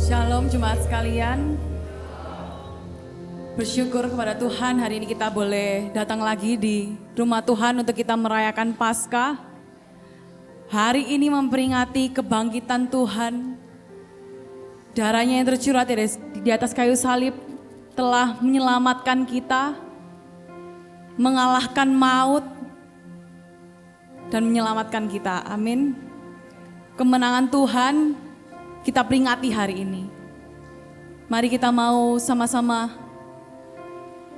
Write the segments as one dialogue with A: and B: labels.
A: Shalom jemaat sekalian. Bersyukur kepada Tuhan hari ini kita boleh datang lagi di rumah Tuhan untuk kita merayakan Paskah. Hari ini memperingati kebangkitan Tuhan. Darahnya yang tercurah di atas kayu salib telah menyelamatkan kita, mengalahkan maut dan menyelamatkan kita. Amin. Kemenangan Tuhan kita peringati hari ini. Mari kita mau sama-sama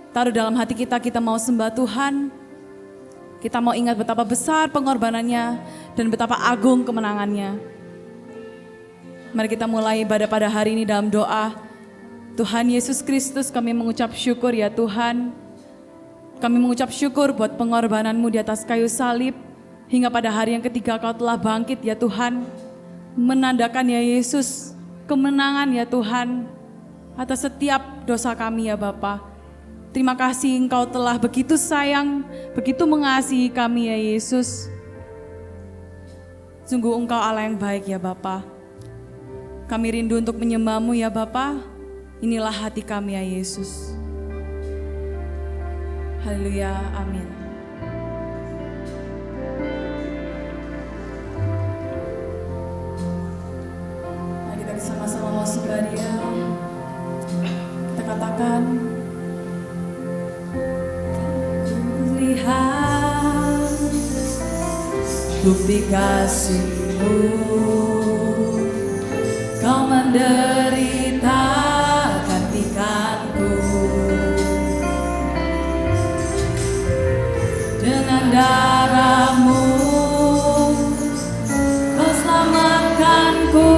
A: taruh dalam hati kita, kita mau sembah Tuhan. Kita mau ingat betapa besar pengorbanannya dan betapa agung kemenangannya. Mari kita mulai ibadah pada hari ini dalam doa. Tuhan Yesus Kristus, kami mengucap syukur ya Tuhan. Kami mengucap syukur buat pengorbananmu di atas kayu salib. Hingga pada hari yang ketiga kau telah bangkit ya Tuhan. Menandakan ya Yesus kemenangan ya Tuhan atas setiap dosa kami ya Bapa. Terima kasih Engkau telah begitu sayang, begitu mengasihi kami ya Yesus. Sungguh Engkau Allah yang baik ya Bapa. Kami rindu untuk menyembah-Mu ya Bapa. Inilah hati kami ya Yesus. Haleluya, amin. Sama-sama mau sembah Dia. Kita katakan, lihat bukti kasih-Mu, Kau menderita gantikanku. Dengan darah-Mu Kau selamatkanku.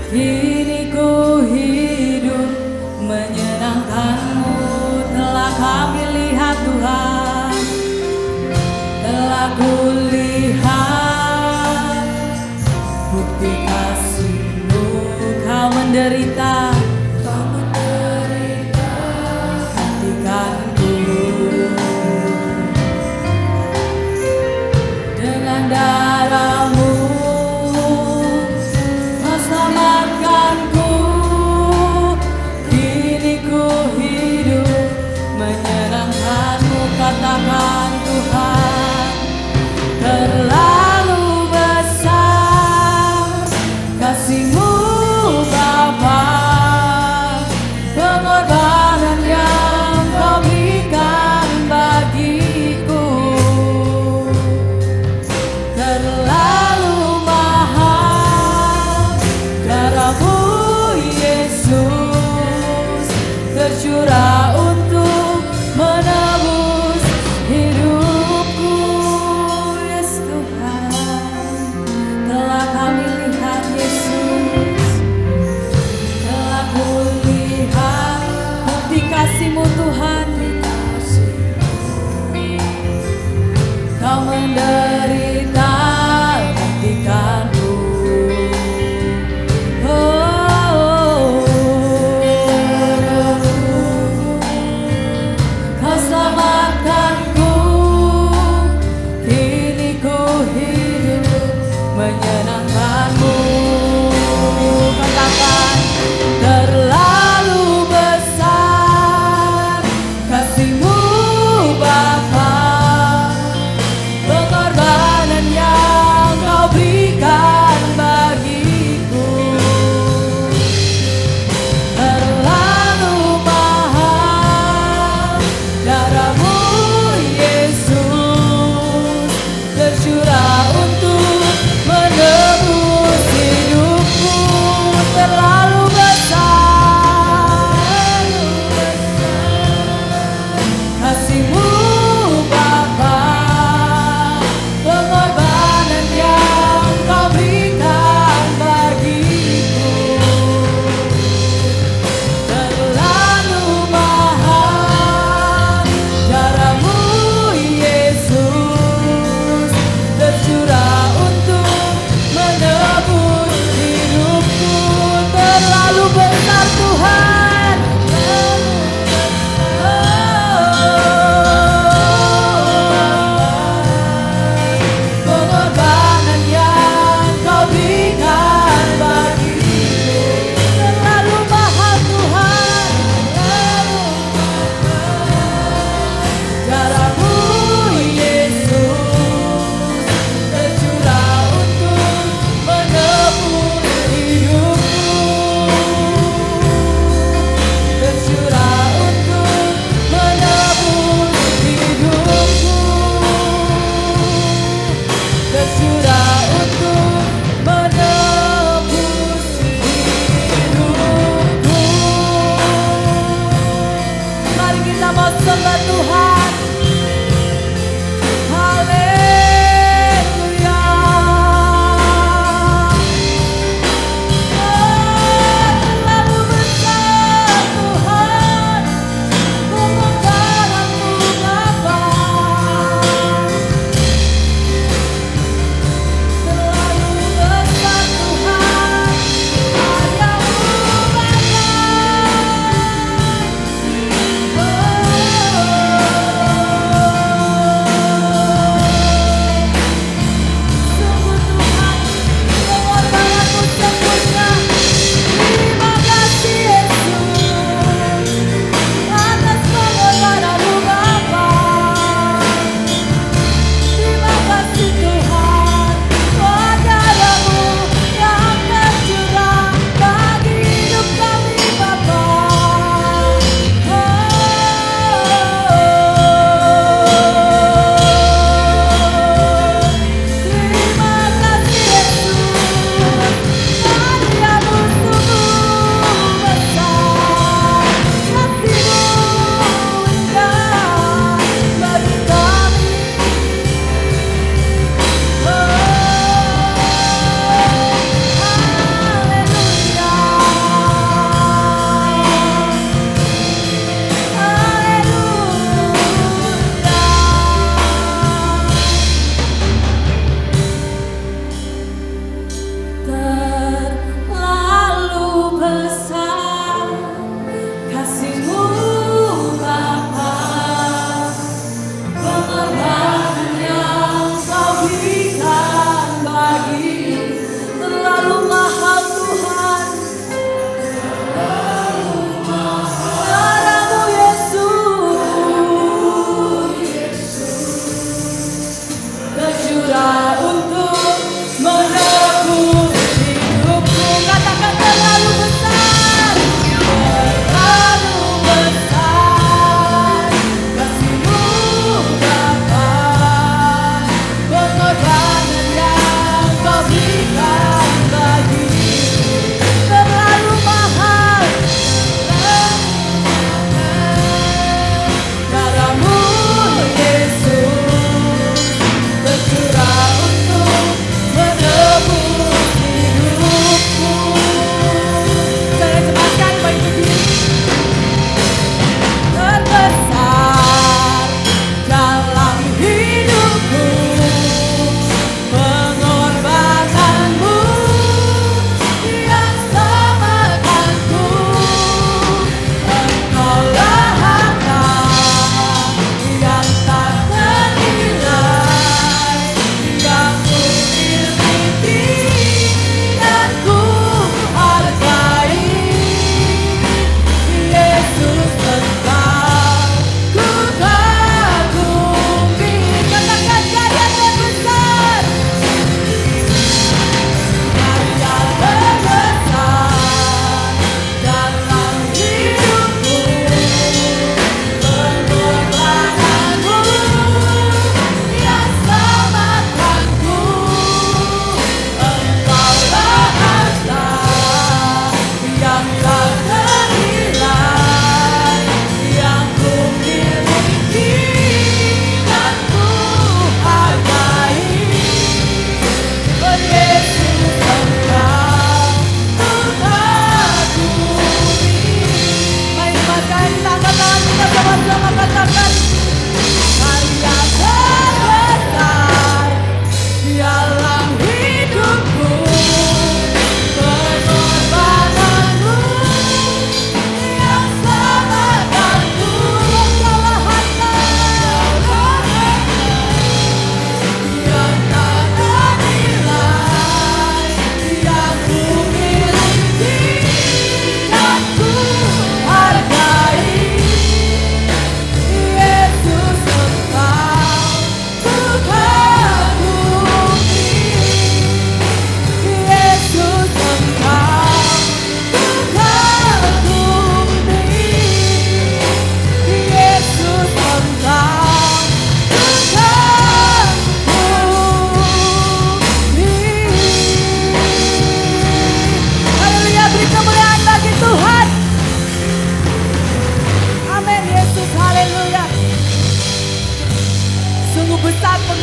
A: Kini ku hidup menyenangkan-Mu. Telah kami lihat Tuhan, telah ku lihat bukti kasih-Mu. Kau menderita, gantikanku. Dengan darah-Mu katakan Tuhan, terlalu besar kasih-Mu Bapa.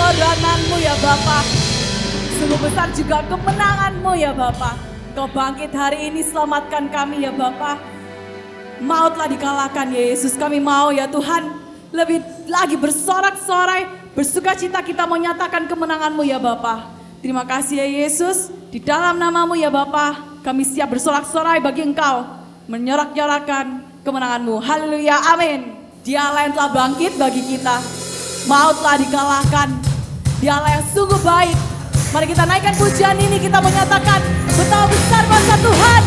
A: pengorbananmu ya Bapa. Sungguh besar juga kemenanganmu ya Bapa. Kau bangkit hari ini, selamatkan kami ya Bapa. Maut telah dikalahkan ya Yesus. Kami mau ya Tuhan lebih lagi bersorak-sorai, bersuka cita kita menyatakan kemenangan-Mu ya Bapa. Terima kasih ya Yesus. Di dalam nama-Mu ya Bapa, kami siap bersorak-sorai bagi Engkau, menyorak-nyorakan kemenangan-Mu. Haleluya, amin. Dialah yang telah bangkit bagi kita. Maut telah dikalahkan. Dialah yang sungguh baik. Mari kita naikkan pujian ini, kita menyatakan betapa besar kuasa Tuhan.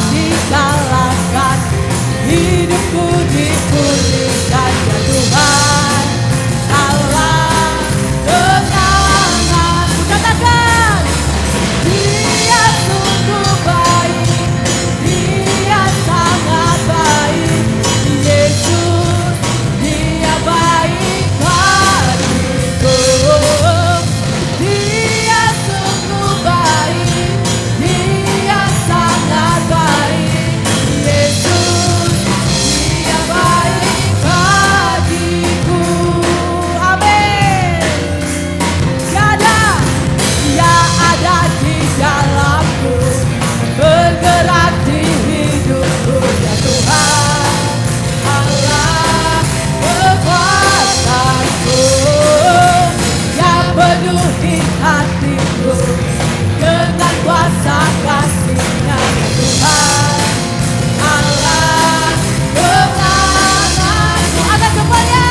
B: Dikalahkan, hidupku dipulihkan ya Tuhan Allah kemenangan. Katakan, Dia sungguh baik, Dia sangat baik, Yesus Dia baik bagiku. Dia sungguh baik, Dia sangat baik, Yesus Dia baik bagiku. Amin. Dia ada di dalamku, bergerak di hidupku ya Tuhan Allah kekuatanku, yang penuhi hatiku dengan kuasa kasih-Nya ya Tuhan Allah kemenanganku. Angkat semuanya.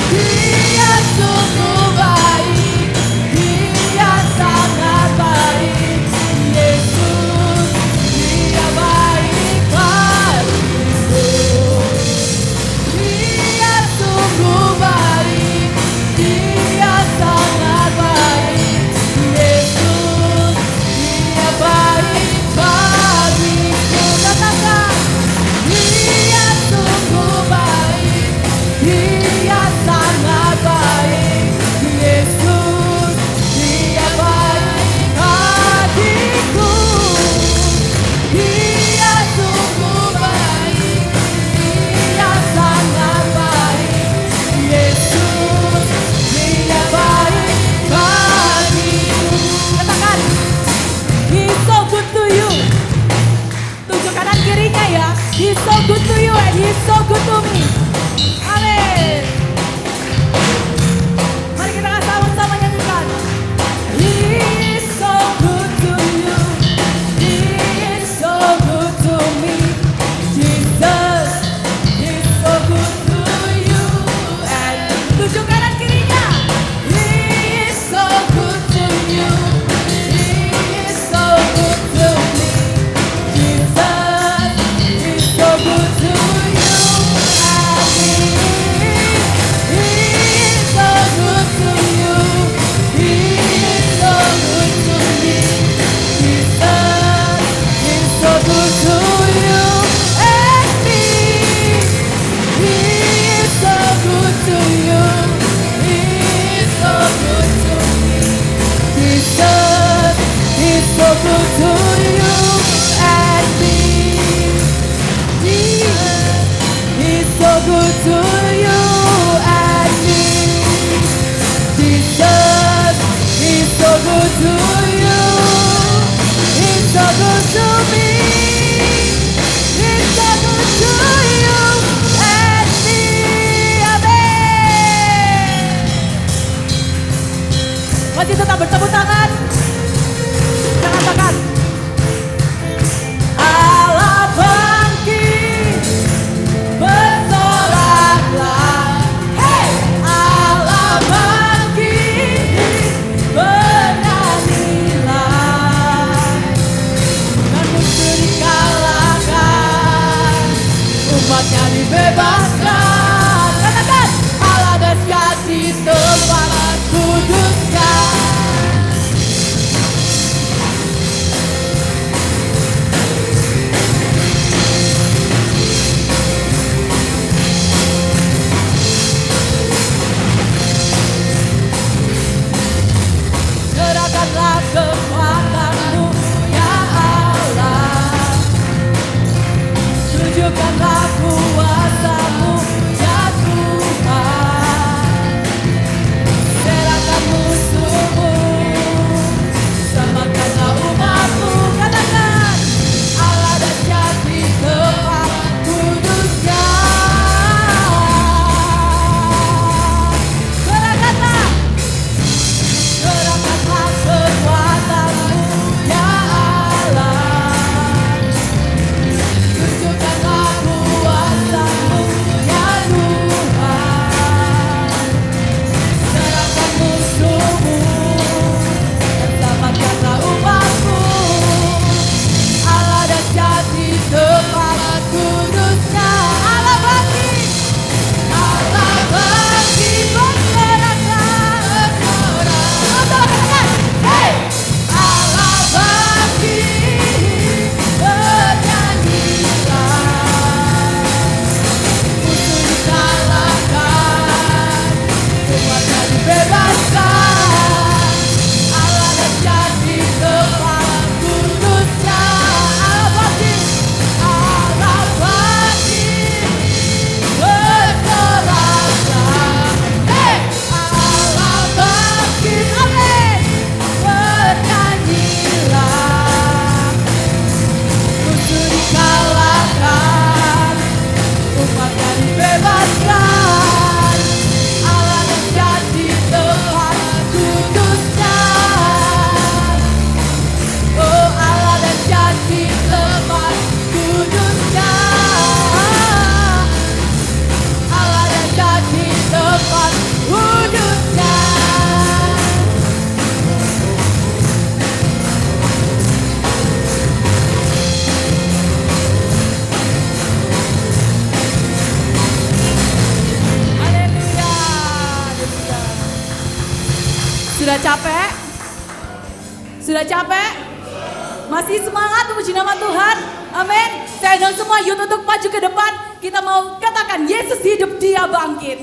B: Dia sungguh baik, Dia sangat baik, Yesus Dia baik bagiku. Dia sungguh baik, Dia sangat baik, Yesus Dia baik bagiku. Katakan, Dia sungguh baik, Dia sangat baik, Yesus Dia baik bagiku. Dia sungguh baik, Dia sangat baik, Yesus Dia baik bagiku. Katakan, He's so good to you. Tunjuk kanan kirinya ya. He's so good to you and He's so good to me. Amin. Mari kita sama-sama nyanyikan. He is so good to you. He is so good to me. Jesus is so good to you. And tunjuk kanan kirinya. He is so good to you. He is so good to me. Jesus is so good to you and me. He is so good to you. He is so good to me. Jesus is so good to you and me. He is so good to you. He is so good to me. Jesus is so good to you and me. Jesus is so good to you and me. Jesus is so good to you. He's so good to me. He's so good to you and me. Amin. Masih tetap bertepuk tangan. Jangan tekan. Allah bangkit, bersoraklah umatnya dibebaskan. Katakan, Allah dahsyat di tempat kudusnya. Serahkanlah kekuatanmu ya Allah, tunjukkanlah kuasamu ya Tuhan. Serahkan musuhmu, selamatkanlah umatmu. Katakan, Allah dahsyat di tempat kudusnya. Serahkanlah kekuatanmu ya Allah, tunjukkanlah kuasamu ya Tuhan. Serahkan musuhmu dan selamatkanlah umatmu. Allah dahsyat di tempat kudusnya. Allah bangkit, Allah bangkit, berserahkan. Hey! Allah bangkit, bernyanyilah. Musuh dikalahkan, umatnya dibebaskan. Allah dahsyat di tempat kudusnya. Allah bangkit, berserahlah. Hey! Allah bangkit, amin. Bernyanyilah, musuh dikalahkan, umatnya dibebaskan. Allah dahsyat di tempat kudusnya. Oh, Allah dahsyat di tempat kudusnya. Allah dahsyat di tempat kudusnya. Haleluya. Sudah capek? Sudah capek? Masih semangat memuji nama Tuhan? Amin. Saya undang semua youth untuk maju ke depan. Kita mau katakan Yesus hidup, Dia bangkit.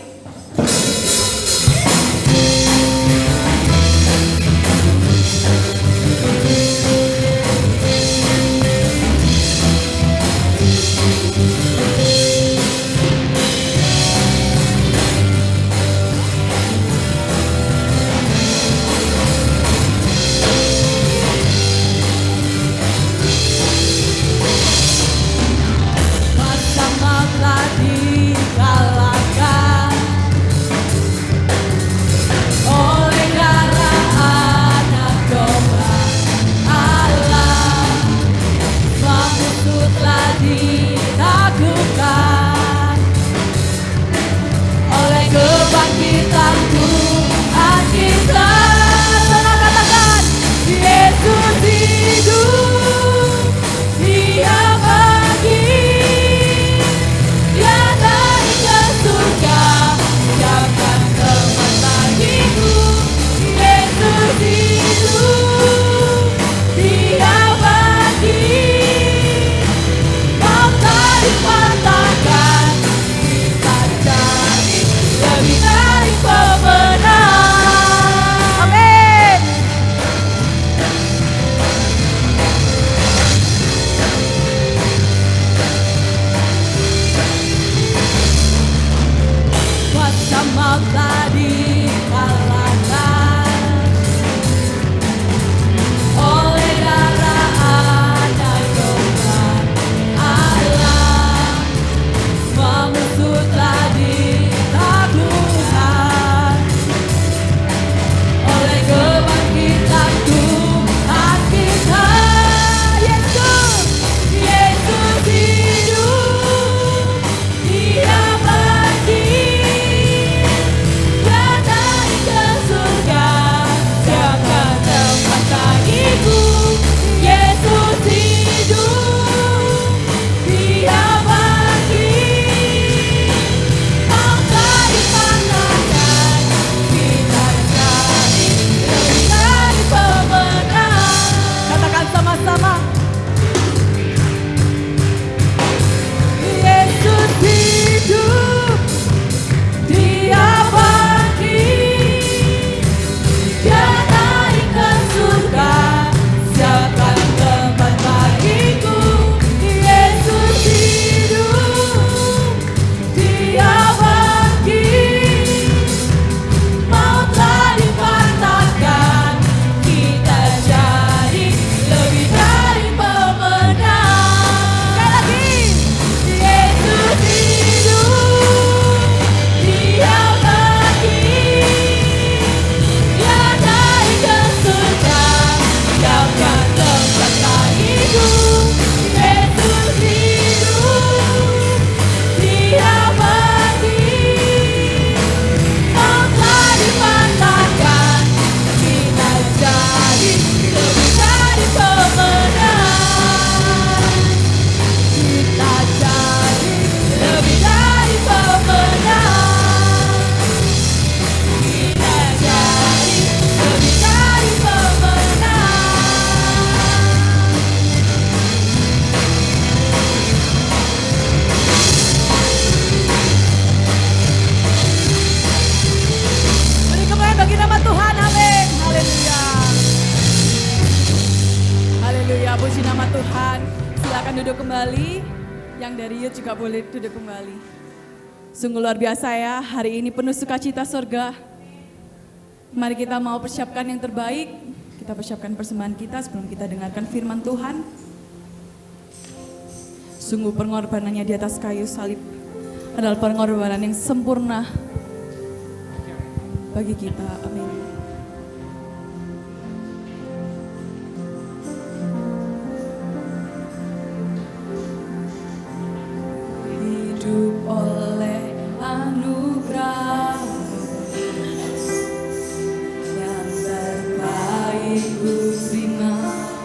B: Bersama telah dikalahkan oleh darah anak domba Allah. Semua musuh telah ditaklukkan oleh kebangkitan Tuhan kita. Sama katakan, Yesus hidup, Dia bangkit, Dia naik ke
A: silakan duduk kembali. Yang dari youth juga boleh duduk kembali. Sungguh luar biasa ya, hari ini penuh sukacita surga. Mari kita mau persiapkan yang terbaik. Kita persiapkan persembahan kita sebelum kita dengarkan firman Tuhan. Sungguh pengorbanannya di atas kayu salib adalah pengorbanan yang sempurna bagi kita. Amin.
B: Hidup oleh anugerah yang terbaik ku terima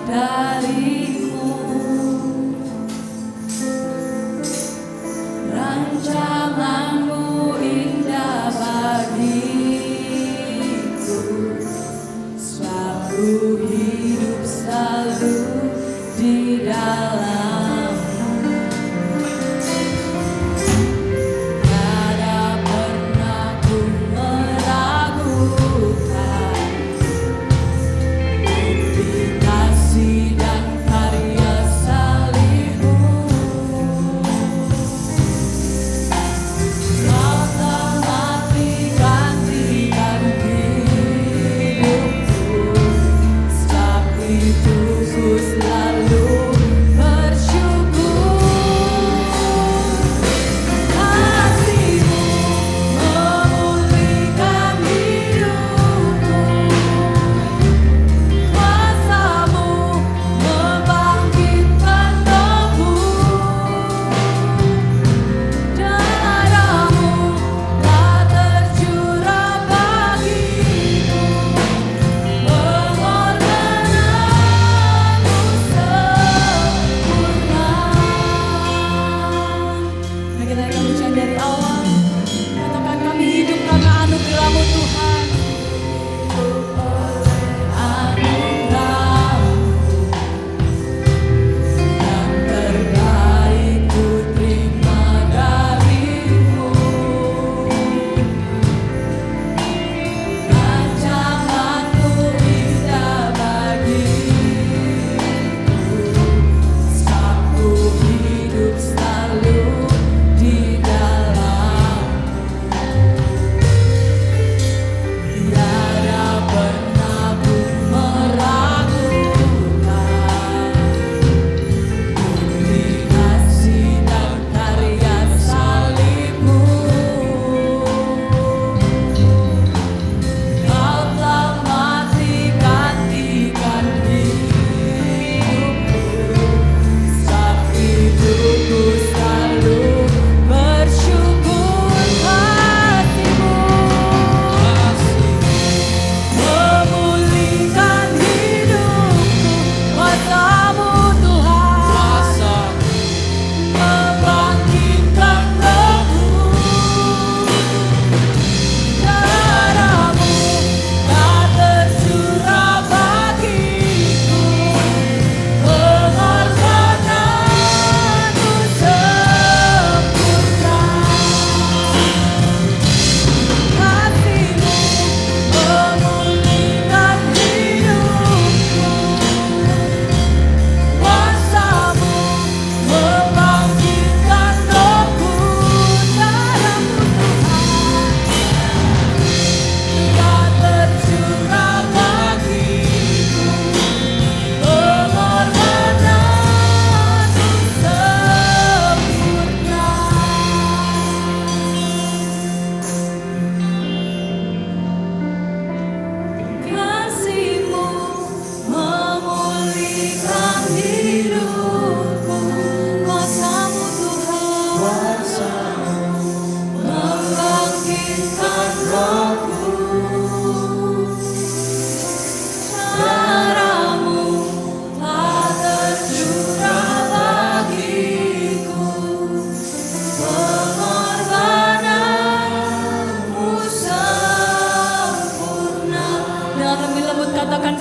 B: darimu. Rancanganmu indah bagiku, sebab ku hidup selalu di dalam.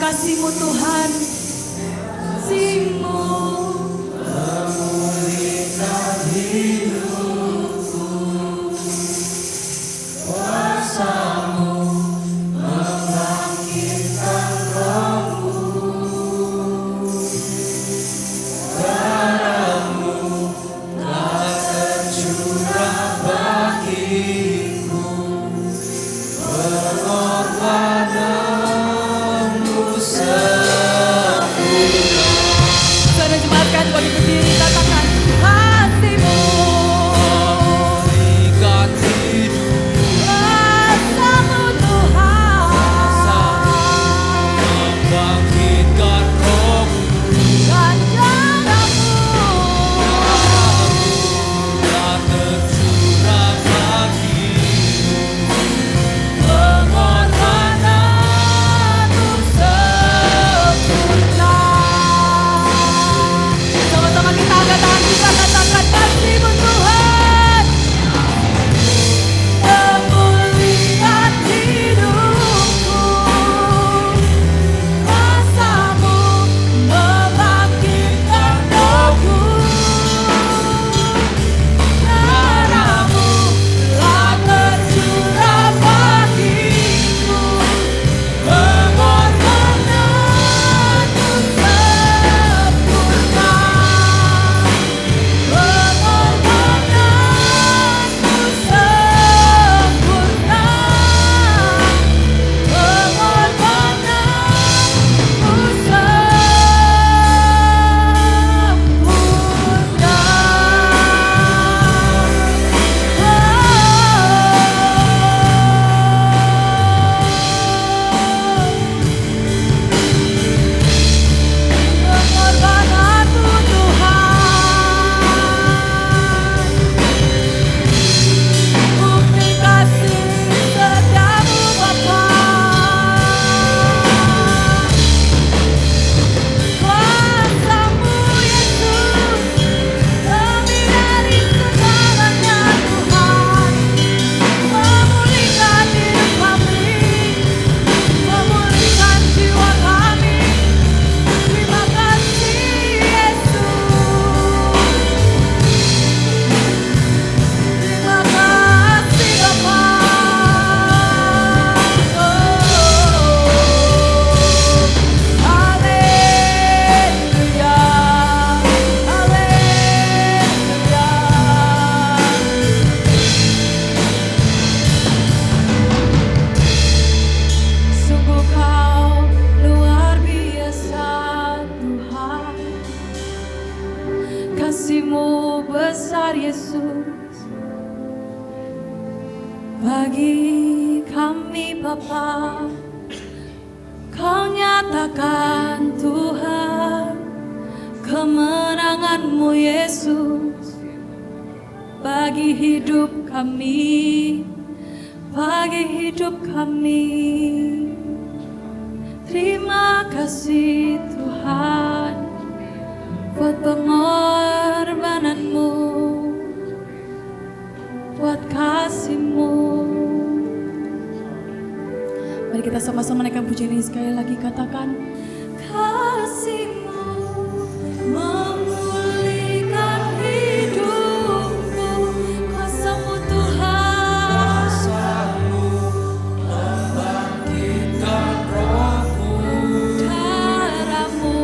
A: kasih-Mu Tuhan, kasih-Mu
B: memulihkan hidupku, kuasa-Mu membangkitkan rohku, darah-Mu Bagi kami Bapa, Kau nyatakan Tuhan kemenangan-Mu Yesus bagi hidup kami, bagi hidup kami. Terima kasih Tuhan buat pengorbanan-Mu, buat kasih-Mu. Mari kita sama-sama naikkan pujian ini sekali lagi, katakan kasih-Mu memulihkan hidupku, kuasa-Mu Tuhan,
C: Kuasa-Mu membangkitkan rohku,
B: darah-Mu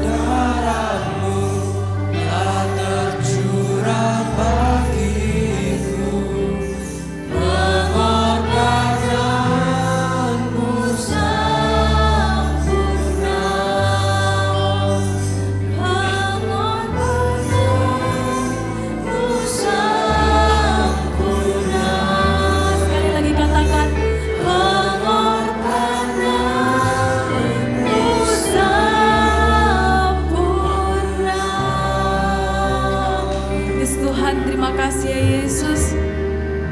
C: darah-Mu telah tercurah bagiku, pengorbanan-Mu sempurna, pengorbanan-Mu sempurna. Sekali lagi katakan pengorbanan-Mu sempurna.
A: Yes Tuhan, terima kasih ya Yesus.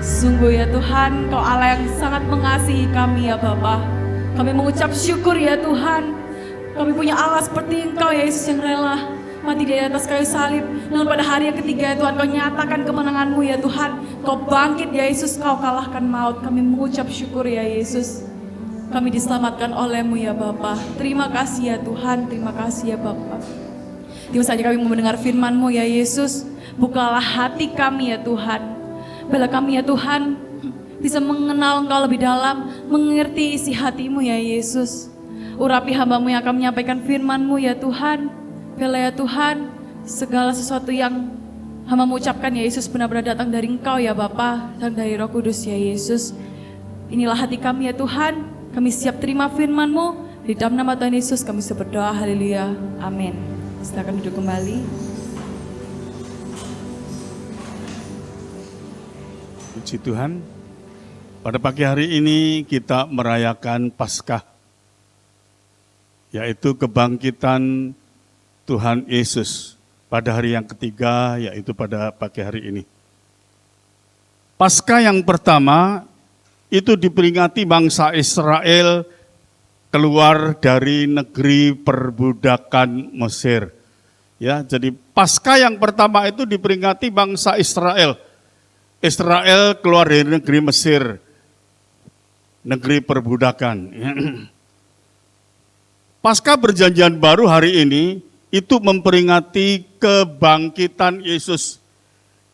A: Sungguh ya Tuhan, Kau Allah yang sangat mengasihi kami ya Bapa. Kami mengucap syukur ya Tuhan. Kami punya Allah seperti Engkau ya Yesus yang rela mati di atas kayu salib. Dan pada hari yang ketiga ya Tuhan, Kau nyatakan kemenangan-Mu ya Tuhan. Kau bangkit ya Yesus, Kau kalahkan maut. Kami mengucap syukur ya Yesus. Kami diselamatkan oleh-Mu ya Bapa. Terima kasih ya Tuhan, terima kasih ya Bapa. Tiba saja kami mau mendengar firman-Mu ya Yesus. Bukalah hati kami ya Tuhan. Bela kami ya Tuhan, bisa mengenal Engkau lebih dalam, mengerti isi hati-Mu ya Yesus. Urapi hamba-Mu yang akan menyampaikan firman-Mu ya Tuhan. Bela ya Tuhan, segala sesuatu yang hamba mengucapkan ya Yesus benar-benar datang dari Engkau ya Bapa, dan dari Roh Kudus ya Yesus. Inilah hati kami ya Tuhan, kami siap terima firman-Mu. Di dalam nama Tuhan Yesus kami berdoa, haleluya, amin. Silakan duduk kembali.
D: Puji Tuhan, pada pagi hari ini kita merayakan Paskah, yaitu kebangkitan Tuhan Yesus pada hari yang ketiga, yaitu pada pagi hari ini. Paskah yang pertama itu diperingati bangsa Israel keluar dari negeri perbudakan Mesir. Ya, jadi Paskah yang pertama itu diperingati bangsa Israel. Israel keluar dari negeri Mesir, negeri perbudakan. Paskah Perjanjian Baru hari ini itu memperingati kebangkitan Yesus.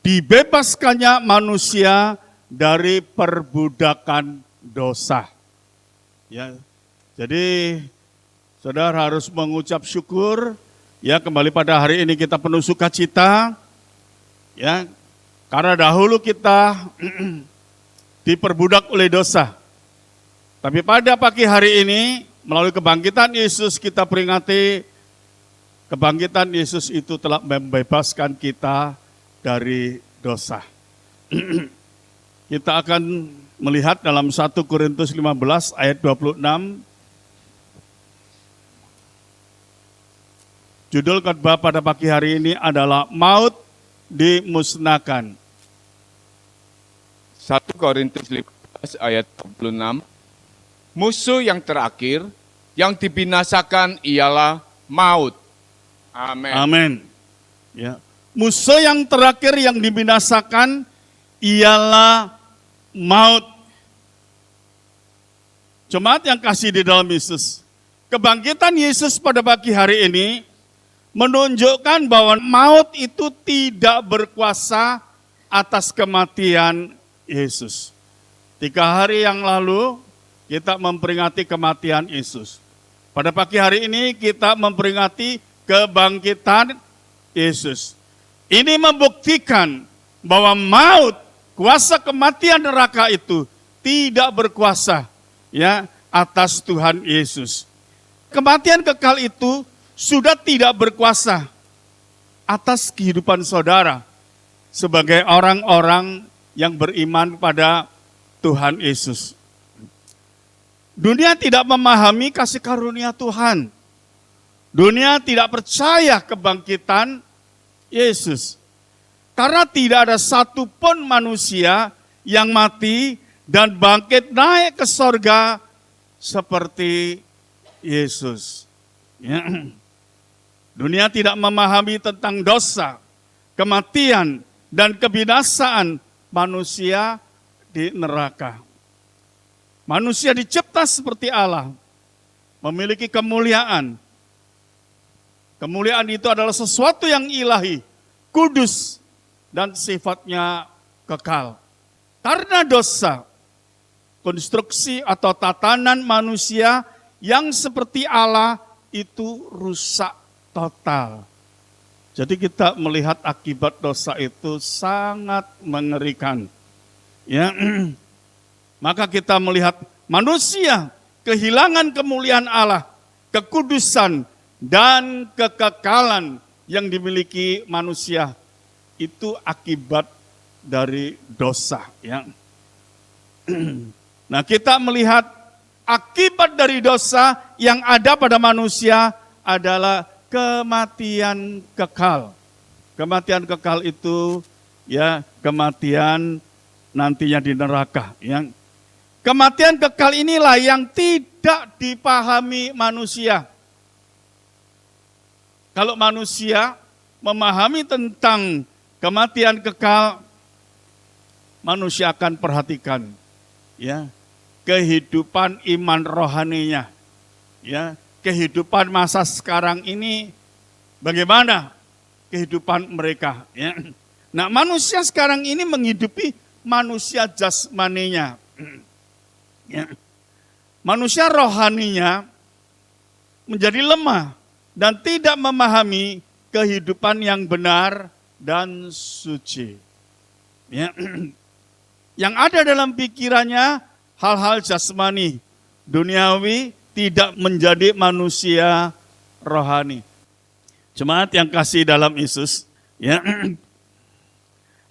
D: Dibebaskannya manusia dari perbudakan dosa. Ya, jadi saudara harus mengucap syukur. Ya, kembali pada hari ini kita penuh sukacita. Ya, karena dahulu kita diperbudak oleh dosa. Tapi pada pagi hari ini, melalui kebangkitan Yesus kita peringati, kebangkitan Yesus itu telah membebaskan kita dari dosa. Kita akan melihat dalam 1 Korintus 15 ayat 26. Judul khotbah pada pagi hari ini adalah maut dimusnahkan.
E: 1 Korintus 15 ayat 26. Musuh yang terakhir yang dibinasakan ialah maut. Amin.
D: Amin. Ya. Musuh yang terakhir yang dibinasakan ialah maut. Jemaat yang kasih di dalam Yesus, kebangkitan Yesus pada pagi hari ini menunjukkan bahwa maut itu tidak berkuasa atas kematian Yesus. 3 hari yang lalu kita memperingati kematian Yesus. Pada pagi hari ini kita memperingati kebangkitan Yesus. Ini membuktikan bahwa maut, kuasa kematian neraka itu tidak berkuasa ya atas Tuhan Yesus. Kematian kekal itu sudah tidak berkuasa atas kehidupan saudara sebagai orang-orang yang beriman pada Tuhan Yesus. Dunia tidak memahami kasih karunia Tuhan. Dunia tidak percaya kebangkitan Yesus. Karena tidak ada satupun manusia yang mati dan bangkit naik ke sorga seperti Yesus. Ya. Dunia tidak memahami tentang dosa, kematian, dan kebinasaan manusia di neraka. Manusia dicipta seperti Allah, memiliki kemuliaan. Kemuliaan itu adalah sesuatu yang ilahi, kudus, dan sifatnya kekal. Karena dosa, konstruksi atau tatanan manusia yang seperti Allah itu rusak total. Jadi kita melihat akibat dosa itu sangat mengerikan. Ya, maka kita melihat manusia kehilangan kemuliaan Allah, kekudusan dan kekekalan yang dimiliki manusia itu akibat dari dosa. Ya. Nah, kita melihat akibat dari dosa yang ada pada manusia adalah kematian kekal. Kematian kekal itu ya kematian nantinya di neraka. Ya. Kematian kekal inilah yang tidak dipahami manusia. Kalau manusia memahami tentang kematian kekal, manusia akan perhatikan ya kehidupan iman rohaninya. Ya, kehidupan masa sekarang ini bagaimana kehidupan mereka. Ya. Nah, manusia sekarang ini menghidupi manusia jasmaninya. Ya. Manusia rohaninya menjadi lemah dan tidak memahami kehidupan yang benar dan suci. Ya. Yang ada dalam pikirannya hal-hal jasmani, duniawi, tidak menjadi manusia rohani. Jemaat yang kasih dalam Yesus, ya,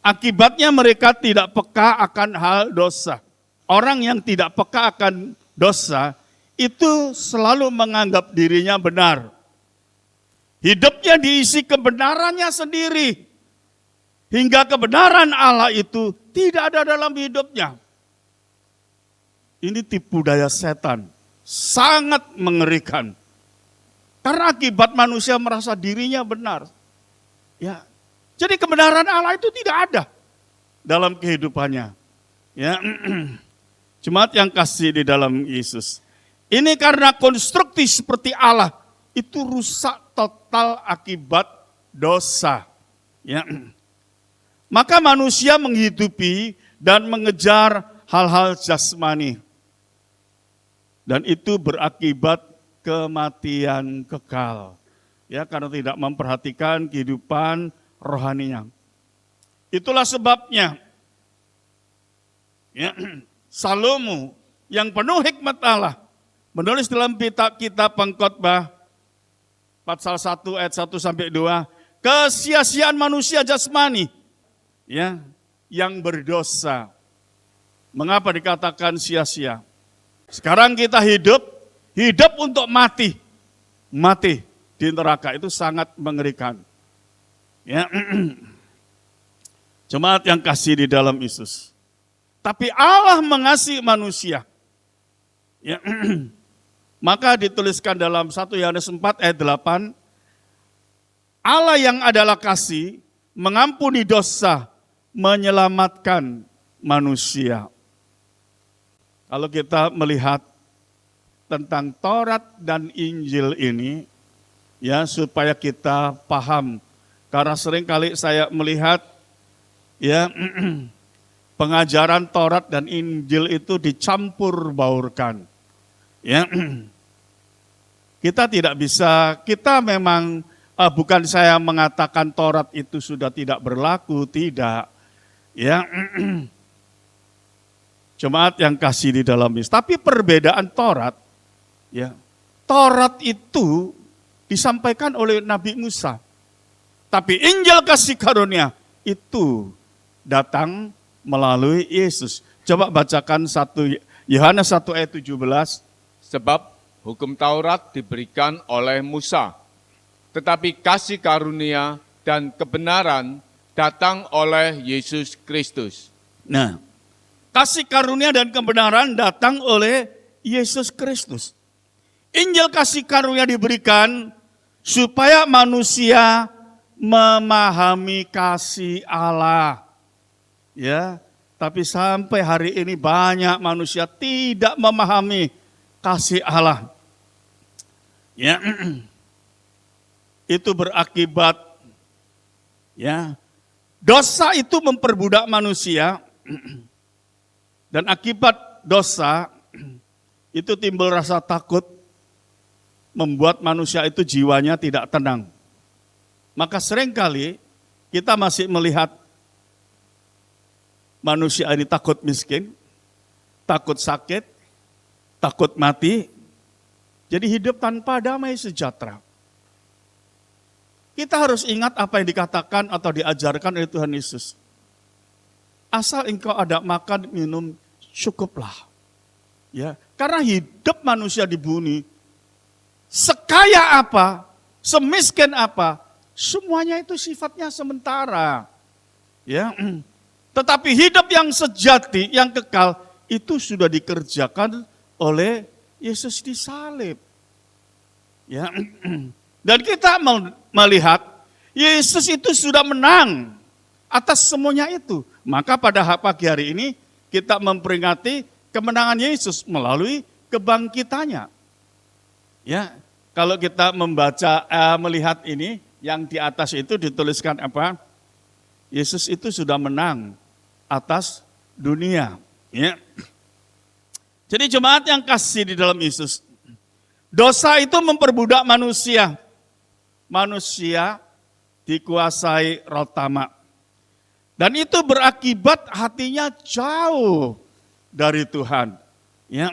D: akibatnya mereka tidak peka akan hal dosa. Orang yang tidak peka akan dosa itu selalu menganggap dirinya benar. Hidupnya diisi kebenarannya sendiri. Hingga kebenaran Allah itu tidak ada dalam hidupnya. Ini tipu daya setan. Sangat mengerikan. Karena akibat manusia merasa dirinya benar. Ya. Jadi kebenaran Allah itu tidak ada dalam kehidupannya. Ya. Jemaat yang kasih di dalam Yesus. Ini karena konstruksi seperti Allah itu rusak total akibat dosa. Ya. Maka manusia menghidupi dan mengejar hal-hal jasmani. Dan itu berakibat kematian kekal. Ya, karena tidak memperhatikan kehidupan rohaninya. Itulah sebabnya ya, Salomo yang penuh hikmat Allah menulis dalam kitab Pengkhotbah pasal 1 ayat 1 sampai 2, kesia-siaan manusia jasmani ya yang berdosa. Mengapa dikatakan sia-sia? Sekarang kita hidup untuk mati di neraka, itu sangat mengerikan. Ya. Jemaat yang kasih di dalam Yesus. Tapi Allah mengasihi manusia. Ya. Maka dituliskan dalam 1 Yohanes 4 ayat 8, Allah yang adalah kasih mengampuni dosa, menyelamatkan manusia. Kalau kita melihat tentang Taurat dan Injil ini, ya supaya kita paham. Karena seringkali saya melihat ya pengajaran Taurat dan Injil itu dicampur baurkan. Ya, kita tidak bisa, kita memang bukan saya mengatakan Taurat itu sudah tidak berlaku, tidak. Ya. Jemaat yang kasih di dalam Yesus. Tapi perbedaan Taurat, ya, Taurat itu disampaikan oleh Nabi Musa. Tapi Injil kasih karunia itu datang melalui Yesus. Coba bacakan Yohanes 1 ayat 17.
E: Sebab hukum Taurat diberikan oleh Musa, tetapi kasih karunia dan kebenaran datang oleh Yesus Kristus.
D: Nah, kasih karunia dan kebenaran datang oleh Yesus Kristus. Injil kasih karunia diberikan supaya manusia memahami kasih Allah. Ya, tapi sampai hari ini banyak manusia tidak memahami kasih Allah. Ya, itu berakibat, ya, dosa itu memperbudak manusia, dan akibat dosa itu timbul rasa takut, membuat manusia itu jiwanya tidak tenang. Maka seringkali kita masih melihat manusia ini takut miskin, takut sakit, takut mati, jadi hidup tanpa damai sejahtera. Kita harus ingat apa yang dikatakan atau diajarkan oleh Tuhan Yesus. Asal engkau ada makan, minum, cukuplah. Ya, karena hidup manusia di bumi, sekaya apa, semiskin apa, semuanya itu sifatnya sementara. Ya, tetapi hidup yang sejati, yang kekal, itu sudah dikerjakan oleh Yesus disalib. Ya, dan kita melihat Yesus itu sudah menang atas semuanya itu. Maka pada pagi hari ini kita memperingati kemenangan Yesus melalui kebangkitannya. Ya, kalau kita melihat ini, yang di atas itu dituliskan apa? Yesus itu sudah menang atas dunia. Ya. Jadi jemaat yang kasih di dalam Yesus, dosa itu memperbudak manusia. Manusia dikuasai roh tamak. Dan itu berakibat hatinya jauh dari Tuhan. Ya.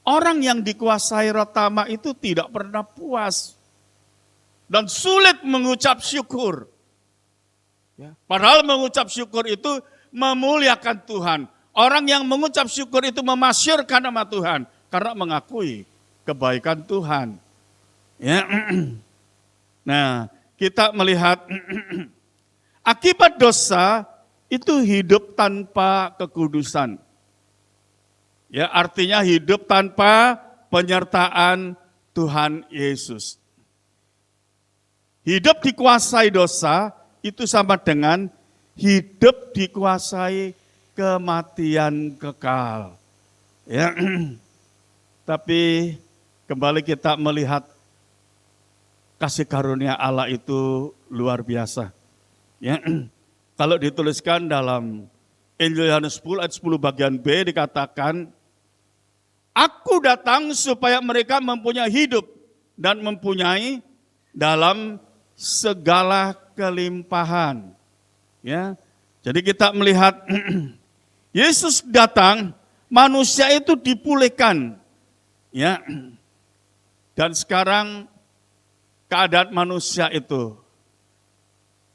D: Orang yang dikuasai roh tamak itu tidak pernah puas. Dan sulit mengucap syukur. Ya. Padahal mengucap syukur itu memuliakan Tuhan. Orang yang mengucap syukur itu memasyurkan nama Tuhan. Karena mengakui kebaikan Tuhan. Ya. Nah, kita melihat akibat dosa itu hidup tanpa kekudusan. Ya, artinya hidup tanpa penyertaan Tuhan Yesus. Hidup dikuasai dosa itu sama dengan hidup dikuasai kematian kekal. Ya. Tapi kembali kita melihat kasih karunia Allah itu luar biasa. Ya. Kalau dituliskan dalam Injil Yohanes 10 ayat 10 bagian B dikatakan, Aku datang supaya mereka mempunyai hidup dan mempunyai dalam segala kelimpahan. Ya. Jadi kita melihat Yesus datang, manusia itu dipulihkan. Ya. Dan sekarang keadaan manusia itu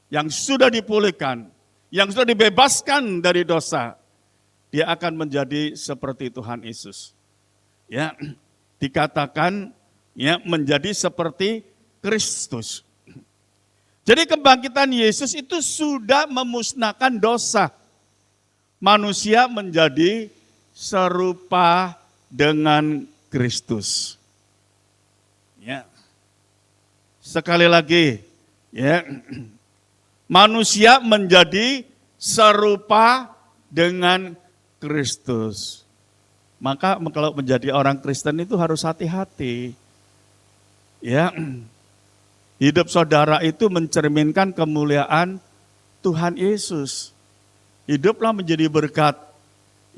D: yang sudah dipulihkan, yang sudah dibebaskan dari dosa, dia akan menjadi seperti Tuhan Yesus. Ya, dikatakan ya menjadi seperti Kristus. Jadi kebangkitan Yesus itu sudah memusnahkan dosa. Manusia menjadi serupa dengan Kristus. Ya. Sekali lagi, ya. Manusia menjadi serupa dengan Kristus. Maka kalau menjadi orang Kristen itu harus hati-hati. Ya. Hidup saudara itu mencerminkan kemuliaan Tuhan Yesus. Hiduplah menjadi berkat,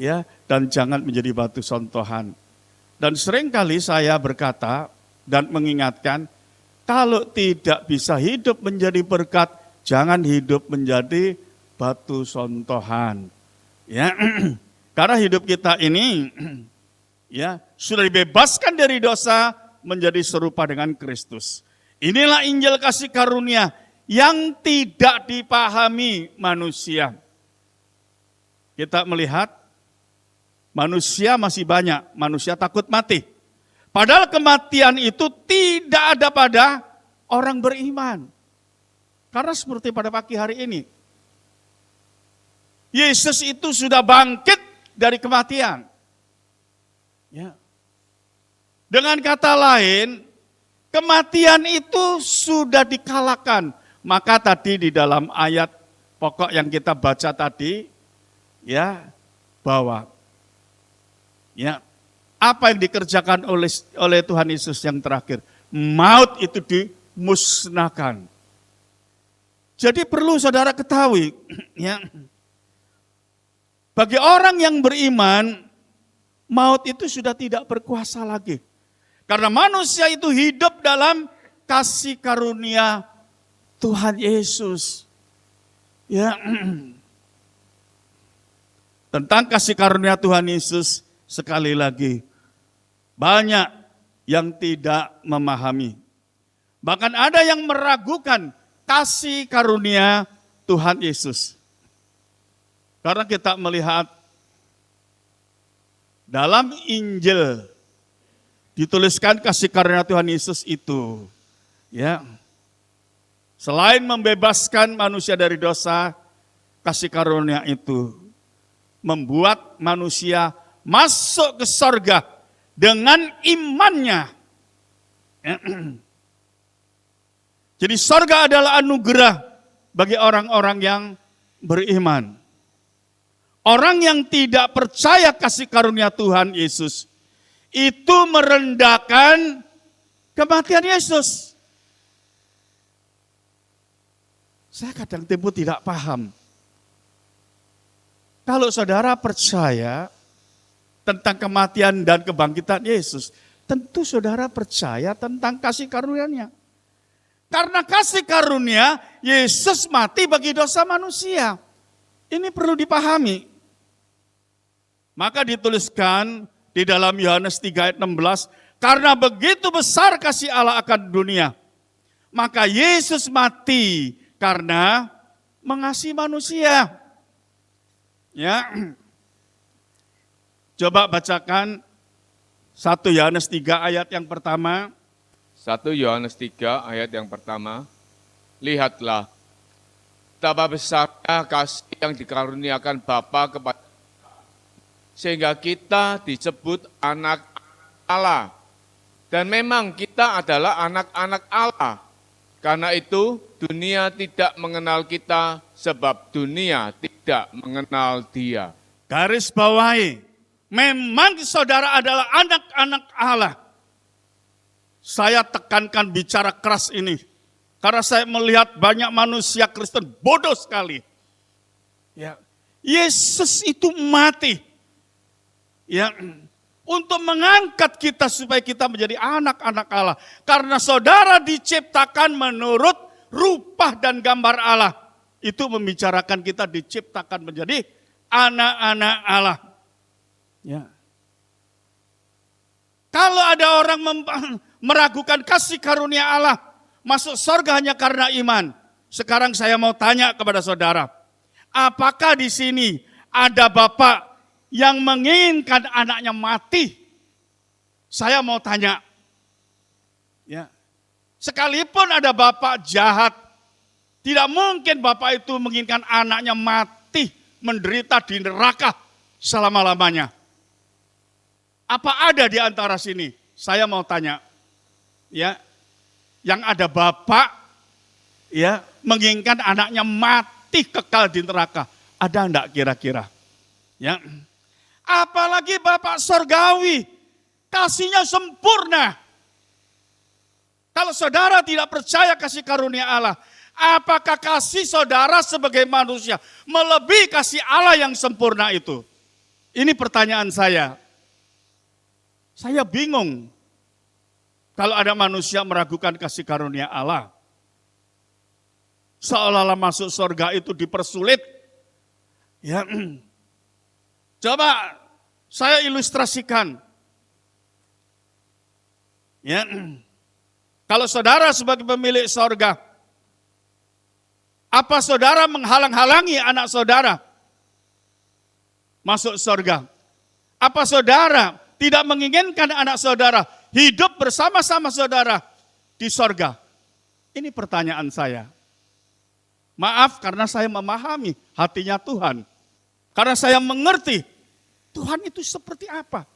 D: ya, dan jangan menjadi batu sontohan. Dan seringkali saya berkata dan mengingatkan, kalau tidak bisa hidup menjadi berkat, jangan hidup menjadi batu sontohan. Ya, karena hidup kita ini, ya, sudah dibebaskan dari dosa menjadi serupa dengan Kristus. Inilah Injil kasih karunia yang tidak dipahami manusia. kita melihat manusia masih banyak, manusia takut mati. Padahal kematian itu tidak ada pada orang beriman. Karena seperti pada pagi hari ini, Yesus itu sudah bangkit dari kematian. Ya. Dengan kata lain, kematian itu sudah dikalahkan. Maka tadi di dalam ayat pokok yang kita baca tadi, ya, bahwa ya, apa yang dikerjakan oleh Tuhan Yesus yang terakhir, maut itu dimusnahkan. Jadi perlu saudara ketahui, ya, bagi orang yang beriman, maut itu sudah tidak berkuasa lagi. Karena manusia itu hidup dalam kasih karunia Tuhan Yesus. Ya. Tentang kasih karunia Tuhan Yesus, sekali lagi, banyak yang tidak memahami. Bahkan ada yang meragukan kasih karunia Tuhan Yesus. Karena kita melihat dalam Injil dituliskan kasih karunia Tuhan Yesus itu, ya, selain membebaskan manusia dari dosa, kasih karunia itu membuat manusia masuk ke sorga dengan imannya. Jadi sorga adalah anugerah bagi orang-orang yang beriman. Orang yang tidak percaya kasih karunia Tuhan Yesus itu merendahkan kematian Yesus. Saya kadang tempo tidak paham. Kalau saudara percaya tentang kematian dan kebangkitan Yesus, tentu saudara percaya tentang kasih karunia-Nya. Karena kasih karunia, Yesus mati bagi dosa manusia. Ini perlu dipahami. Maka dituliskan di dalam Yohanes 3 ayat 16, karena begitu besar kasih Allah akan dunia, maka Yesus mati karena mengasihi manusia. Ya. Coba bacakan 1 Yohanes 3 ayat yang pertama.
E: 1 Yohanes 3 ayat yang pertama. Lihatlah, betapa besarnya kasih yang dikaruniakan Bapa kepada kita, sehingga kita disebut anak Allah. Dan memang kita adalah anak-anak Allah. Karena itu dunia tidak mengenal kita, sebab dunia tidak mengenal Dia.
D: Garis bawahi, memang saudara adalah anak-anak Allah. Saya tekankan bicara keras ini, karena saya melihat banyak manusia Kristen bodoh sekali. Ya, Yesus itu mati, ya, untuk mengangkat kita supaya kita menjadi anak-anak Allah. Karena saudara diciptakan menurut rupa dan gambar Allah. Itu membicarakan kita diciptakan menjadi anak-anak Allah. Ya. Kalau ada orang meragukan kasih karunia Allah, masuk surga hanya karena iman. Sekarang saya mau tanya kepada saudara, apakah di sini ada bapak yang menginginkan anaknya mati? Saya mau tanya, ya, sekalipun ada bapak jahat, tidak mungkin bapak itu menginginkan anaknya mati, menderita di neraka selama-lamanya. Apa ada di antara sini? Saya mau tanya, ya, yang ada bapak, ya, menginginkan anaknya mati kekal di neraka, ada enggak kira-kira? Ya, apalagi bapak sorgawi, kasihnya sempurna. Kalau saudara tidak percaya kasih karunia Allah, apakah kasih saudara sebagai manusia melebihi kasih Allah yang sempurna itu? Ini pertanyaan saya. Saya bingung kalau ada manusia meragukan kasih karunia Allah. Seolah-olah masuk surga itu dipersulit. Ya, coba saya ilustrasikan. Ya, kalau saudara sebagai pemilik surga, apa saudara menghalang-halangi anak saudara masuk surga. Apa saudara tidak menginginkan anak saudara hidup bersama-sama saudara di surga? Ini pertanyaan saya. Maaf karena saya memahami hatinya Tuhan. Karena saya mengerti Tuhan itu seperti apa.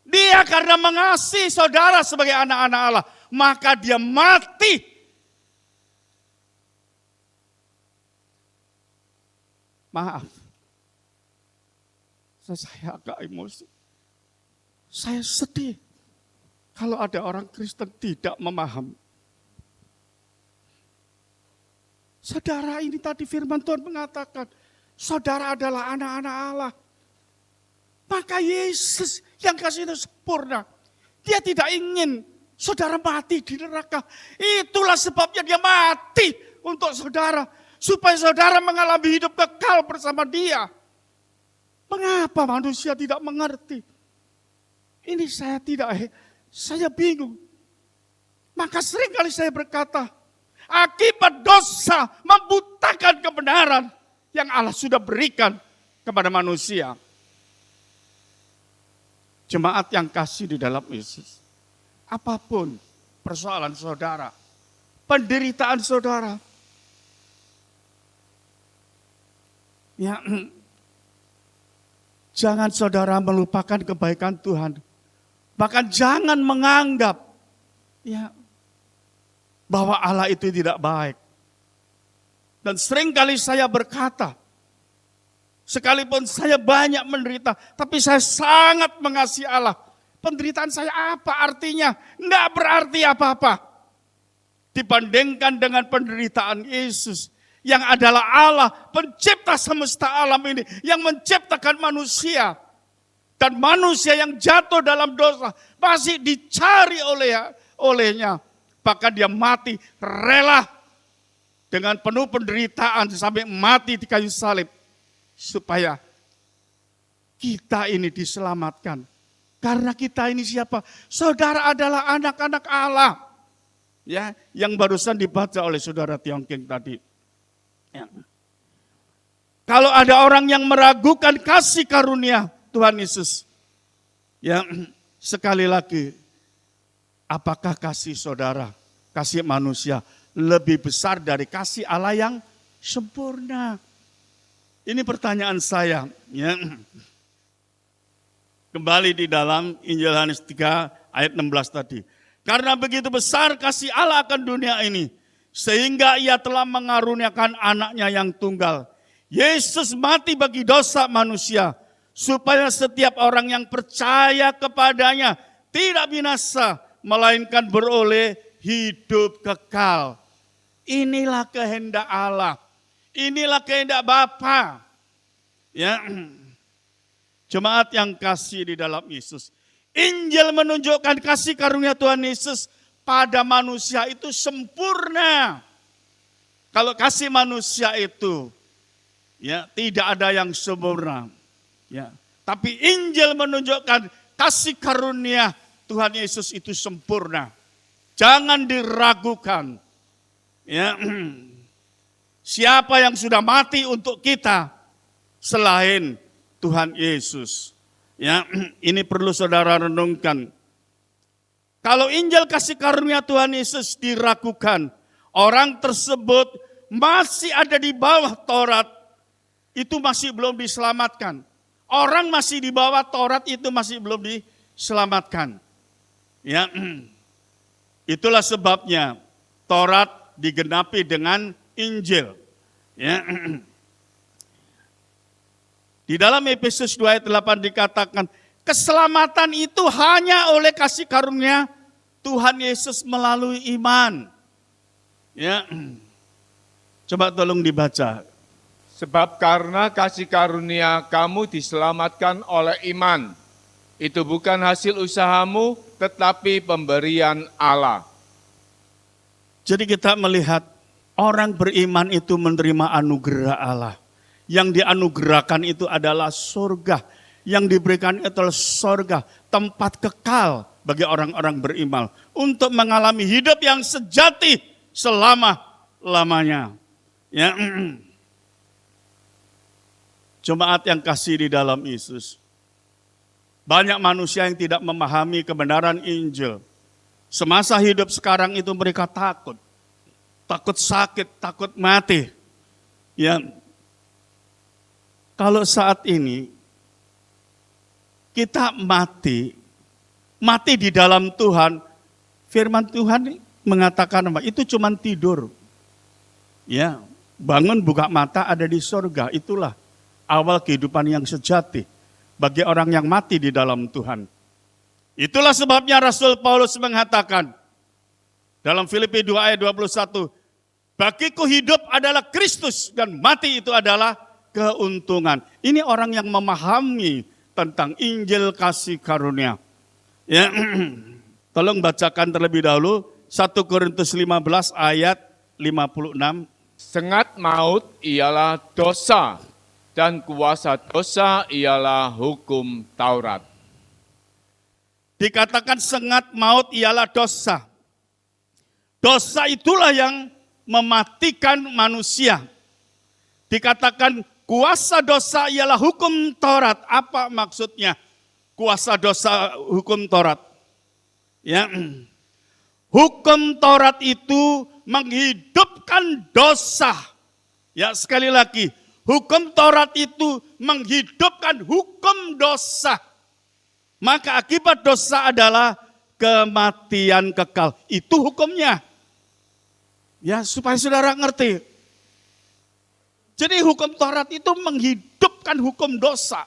D: Dia karena mengasihi saudara sebagai anak-anak Allah, maka dia mati. Maaf, saya agak emosi. Saya sedih kalau ada orang Kristen tidak memahami. Saudara, ini tadi firman Tuhan mengatakan, saudara adalah anak-anak Allah. Maka Yesus yang kasih itu sempurna. Dia tidak ingin saudara mati di neraka. Itulah sebabnya dia mati untuk saudara. Supaya saudara mengalami hidup kekal bersama dia. Mengapa manusia tidak mengerti? Ini saya bingung. Maka seringkali saya berkata, akibat dosa membutakan kebenaran yang Allah sudah berikan kepada manusia. Jemaat yang kasih di dalam Yesus. Apapun persoalan saudara, penderitaan saudara. Ya, jangan saudara melupakan kebaikan Tuhan. Bahkan jangan menganggap bahwa Allah itu tidak baik. Dan seringkali saya berkata, sekalipun saya banyak menderita, tapi saya sangat mengasihi Allah. Penderitaan saya apa artinya? Enggak berarti apa-apa. Dibandingkan dengan penderitaan Yesus. Yang adalah Allah, pencipta semesta alam ini. Yang menciptakan manusia. Dan manusia yang jatuh dalam dosa masih dicari olehnya. Bahkan dia mati rela dengan penuh penderitaan sampai mati di kayu salib. Supaya kita ini diselamatkan. Karena kita ini siapa? Saudara adalah anak-anak Allah. Ya, yang barusan dibaca oleh saudara Tiongking tadi. Ya. Kalau ada orang yang meragukan kasih karunia Tuhan Yesus. Ya, sekali lagi, apakah kasih saudara, kasih manusia lebih besar dari kasih Allah yang sempurna? Ini pertanyaan saya. Ya. Kembali di dalam Injil Yohanes 3 ayat 16 tadi. Karena begitu besar kasih Allah akan dunia ini, sehingga ia telah mengaruniakan anaknya yang tunggal. Yesus mati bagi dosa manusia, supaya setiap orang yang percaya kepadanya tidak binasa, melainkan beroleh hidup kekal. Inilah kehendak Allah. Inilah kehendak Bapa. Ya, jemaat yang kasih di dalam Yesus. Injil menunjukkan kasih karunia Tuhan Yesus pada manusia itu sempurna. Kalau kasih manusia itu ya tidak ada yang sempurna. Ya, tapi Injil menunjukkan kasih karunia Tuhan Yesus itu sempurna. Jangan diragukan. Ya, siapa yang sudah mati untuk kita selain Tuhan Yesus? Ya, ini perlu saudara renungkan. Kalau Injil kasih karunia Tuhan Yesus diragukan, orang tersebut masih ada di bawah Taurat, itu masih belum diselamatkan. Orang masih di bawah Taurat itu masih belum diselamatkan. Ya, itulah sebabnya Taurat digenapi dengan Injil. Ya. Di dalam Efesus 2 ayat 8 dikatakan, keselamatan itu hanya oleh kasih karunia Tuhan Yesus melalui iman. Ya. Coba tolong dibaca.
E: Sebab karena kasih karunia kamu diselamatkan oleh iman. Itu bukan hasil usahamu, tetapi pemberian Allah.
D: Jadi kita melihat orang beriman itu menerima anugerah Allah. Yang dianugerahkan itu adalah surga. Yang diberikan itu adalah surga, tempat kekal bagi orang-orang beriman. Untuk mengalami hidup yang sejati selama-lamanya. Ya. Jemaat yang kasih di dalam Yesus. Banyak manusia yang tidak memahami kebenaran Injil. Semasa hidup sekarang itu mereka takut. Takut sakit, takut mati. Ya, kalau saat ini kita mati di dalam Tuhan, firman Tuhan mengatakan apa? Itu cuma tidur. Ya, bangun buka mata ada di surga. Itulah awal kehidupan yang sejati bagi orang yang mati di dalam Tuhan. Itulah sebabnya Rasul Paulus mengatakan dalam Filipi 2 ayat 21, bagiku hidup adalah Kristus dan mati itu adalah keuntungan. Ini orang yang memahami tentang Injil kasih karunia. Ya, tolong bacakan terlebih dahulu 1 Korintus 15 ayat 56.
E: Sengat maut ialah dosa, dan kuasa dosa ialah hukum Taurat.
D: Dikatakan sengat maut ialah dosa. Dosa itulah yang mematikan manusia. Dikatakan kuasa dosa ialah hukum Taurat. Apa maksudnya? Kuasa dosa hukum Taurat. Ya. Hukum Taurat itu menghidupkan dosa. Ya, sekali lagi, hukum Taurat itu menghidupkan hukum dosa. Maka akibat dosa adalah kematian kekal. Itu hukumnya. Ya, supaya saudara ngerti. Jadi hukum Taurat itu menghidupkan hukum dosa.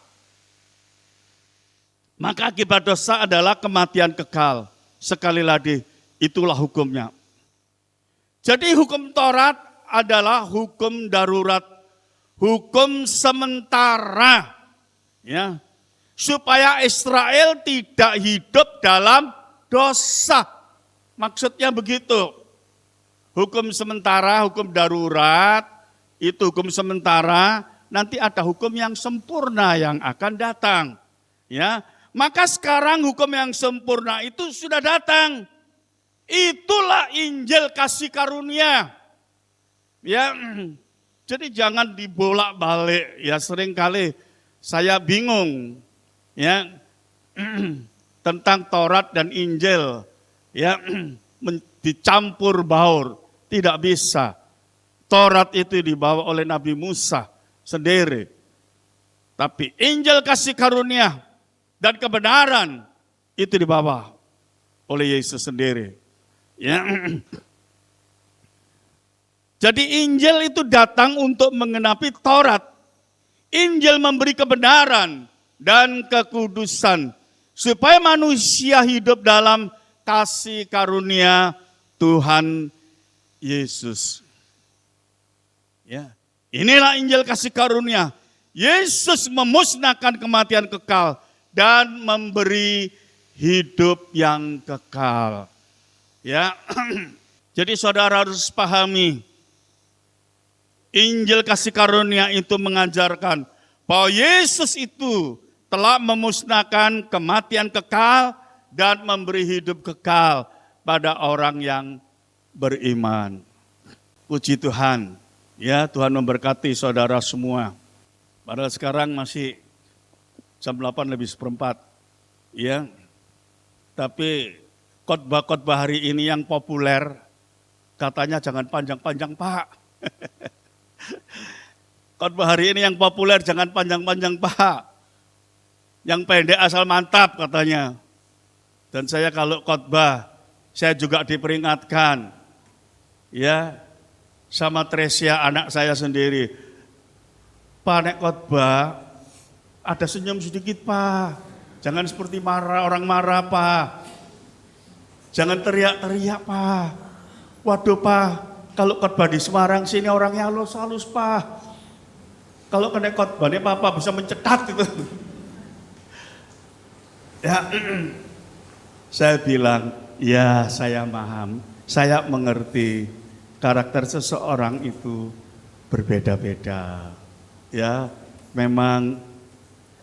D: Maka akibat dosa adalah kematian kekal. Sekali lagi, itulah hukumnya. Jadi hukum Taurat adalah hukum darurat, hukum sementara. Ya, supaya Israel tidak hidup dalam dosa. Maksudnya begitu. Hukum sementara, hukum darurat, itu hukum sementara, nanti ada hukum yang sempurna yang akan datang. Ya, maka sekarang hukum yang sempurna itu sudah datang. Itulah Injil kasih karunia. Ya, jadi jangan dibolak-balik. Ya, seringkali saya bingung ya tentang Taurat dan Injil. Ya, dicampur baur, tidak bisa. Taurat itu dibawa oleh Nabi Musa sendiri. Tapi Injil kasih karunia dan kebenaran itu dibawa oleh Yesus sendiri. Ya. Jadi Injil itu datang untuk mengenapi Taurat. Injil memberi kebenaran dan kekudusan supaya manusia hidup dalam kasih karunia Tuhan Yesus. Ya, inilah Injil kasih karunia. Yesus memusnahkan kematian kekal dan memberi hidup yang kekal. Ya, jadi saudara harus pahami, Injil kasih karunia itu mengajarkan bahwa Yesus itu telah memusnahkan kematian kekal dan memberi hidup kekal pada orang yang beriman. Puji Tuhan. Ya, Tuhan memberkati saudara semua. Padahal sekarang masih jam 8:04. Ya. Tapi khotbah-khotbah hari ini yang populer katanya jangan panjang-panjang, Pak. Khotbah hari ini yang populer jangan panjang-panjang, Pak. Yang pendek asal mantap katanya. Dan saya kalau khotbah saya juga diperingatkan. Ya. Sama Tresia anak saya sendiri. Pak, nek khotbah ada senyum sedikit, Pak. Jangan seperti orang marah, Pak. Jangan teriak-teriak, Pak. Waduh, Pak, kalau khotbah di Semarang sini orangnya halus-halus, Pak. Kalau kena khotbah nih Papa bisa mencetak gitu. Ya, saya bilang, ya saya paham, saya mengerti. Karakter seseorang itu berbeda-beda. Ya, memang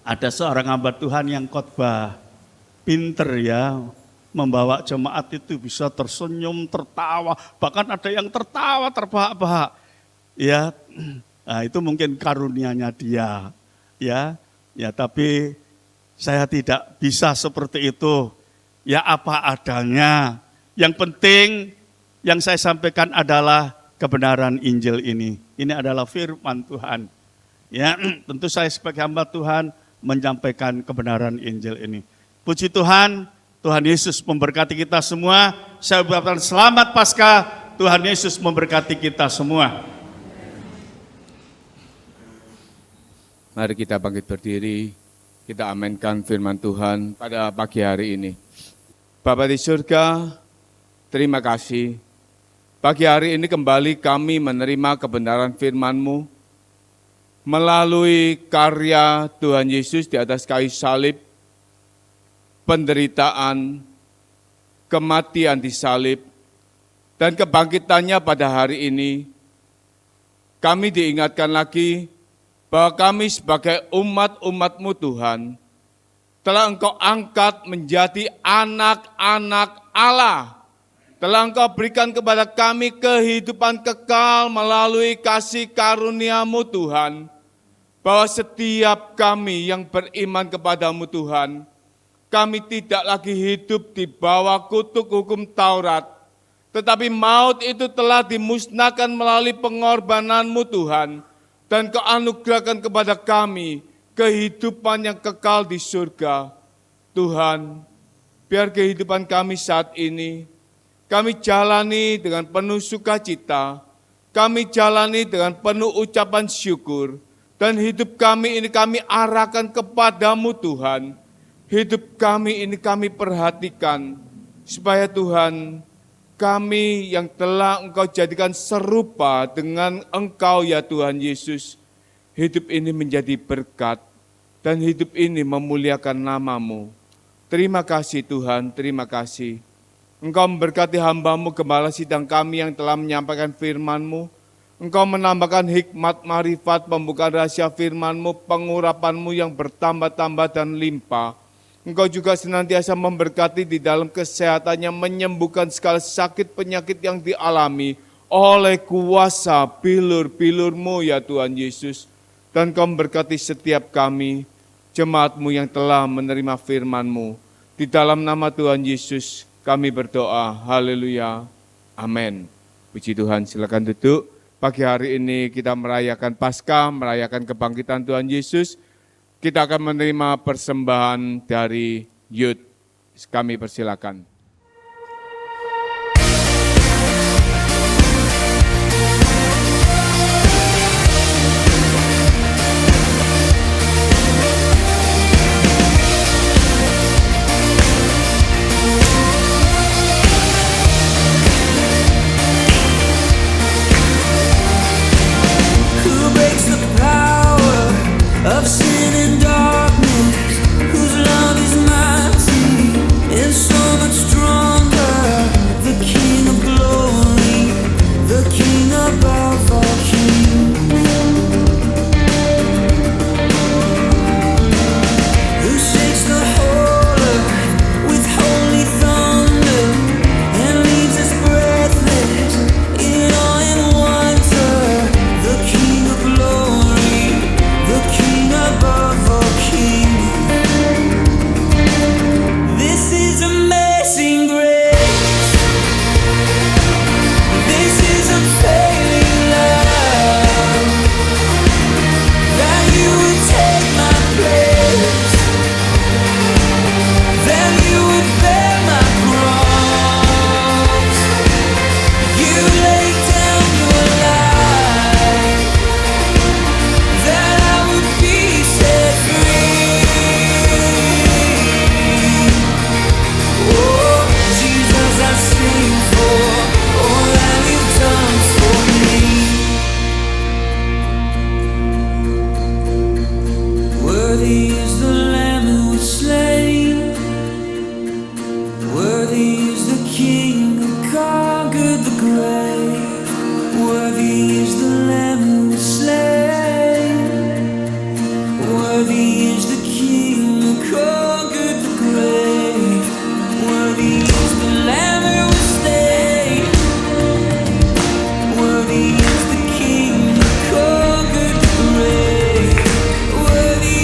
D: ada seorang hamba Tuhan yang khotbah pinter ya, membawa jemaat itu bisa tersenyum, tertawa, bahkan ada yang tertawa terbahak-bahak. Ya, nah itu mungkin karunianya dia. ya, tapi saya tidak bisa seperti itu. Ya apa adanya. Yang penting yang saya sampaikan adalah kebenaran Injil ini. Ini adalah firman Tuhan. Ya, tentu saya sebagai hamba Tuhan menyampaikan kebenaran Injil ini. Puji Tuhan, Tuhan Yesus memberkati kita semua. Saya ucapkan selamat Paskah, Tuhan Yesus memberkati kita semua.
E: Mari kita bangkit berdiri, kita amenkan firman Tuhan pada pagi hari ini. Bapa di surga, terima kasih. Pagi hari ini kembali kami menerima kebenaran firman-Mu melalui karya Tuhan Yesus di atas kayu salib, penderitaan, kematian di salib, dan kebangkitannya pada hari ini. Kami diingatkan lagi bahwa kami sebagai umat-umat-Mu Tuhan, telah Engkau angkat menjadi anak-anak Allah. Telah Engkau berikan kepada kami kehidupan kekal melalui kasih karunia-Mu Tuhan. Bahwa setiap kami yang beriman kepada-Mu Tuhan, kami tidak lagi hidup di bawah kutuk hukum Taurat. Tetapi maut itu telah dimusnahkan melalui pengorbanan-Mu Tuhan. Dan Kau anugerahkan kepada kami kehidupan yang kekal di surga. Tuhan, biar kehidupan kami saat ini, kami jalani dengan penuh sukacita, kami jalani dengan penuh ucapan syukur, dan hidup kami ini kami arahkan kepadamu Tuhan. Hidup kami ini kami perhatikan, supaya Tuhan, kami yang telah Engkau jadikan serupa dengan Engkau ya Tuhan Yesus, hidup ini menjadi berkat, dan hidup ini memuliakan nama-Mu. Terima kasih Tuhan, terima kasih. Engkau memberkati hamba-Mu Gembala Sidang kami yang telah menyampaikan firman-Mu. Engkau menambahkan hikmat, marifat, pembukaan rahasia firman-Mu, pengurapan-Mu yang bertambah-tambah dan limpah. Engkau juga senantiasa memberkati di dalam kesehatannya, menyembuhkan segala sakit penyakit yang dialami oleh kuasa bilur-bilur-Mu ya Tuhan Yesus. Dan Kau memberkati setiap kami, jemaat-Mu yang telah menerima firman-Mu. Di dalam nama Tuhan Yesus kami berdoa, haleluya, amin. Puji Tuhan, silakan duduk. Pagi hari ini kita merayakan Paskah, merayakan kebangkitan Tuhan Yesus. Kita akan menerima persembahan dari youth. Kami persilakan.
C: Of sin and darkness, whose love is mighty and so much stronger. The King of glory, the King above all kings, who shakes the whole earth with holy thunder and leaves us breathless in awe and wonder. The King of glory, the King above all kings. This is amazing grace. This is unfailing love. That you would take my place. That you would bear my cross. You laid down your life. That I would be set free. Oh, Jesus, I sing for all that you've done for me. Worthy is the Lamb who was slain. Worthy is the King who conquered the grave. Worthy is the Lamb who was slain. Worthy is the King who conquered the grave. Worthy is the Lamb who was slain. Worthy is the King who conquered the grave. Worthy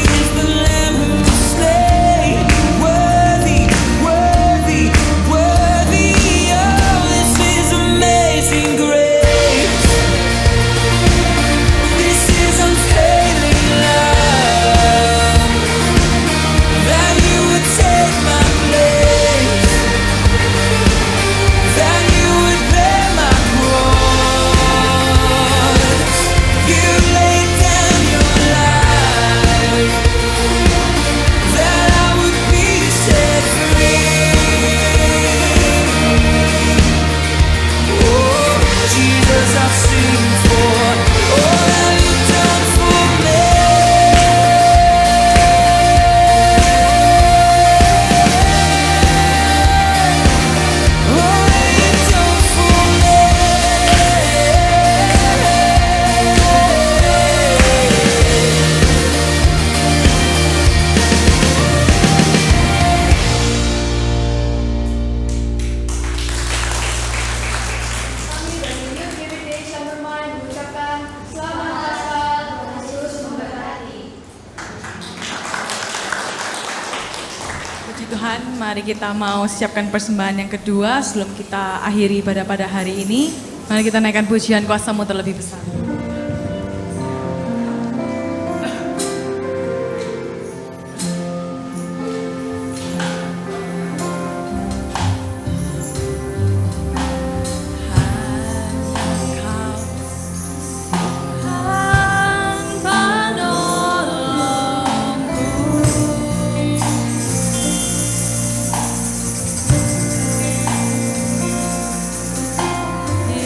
A: Tuhan, mari kita mau siapkan persembahan yang kedua sebelum kita akhiri ibadah pada hari ini. Mari kita naikkan pujian kuasa-Mu terlebih besar.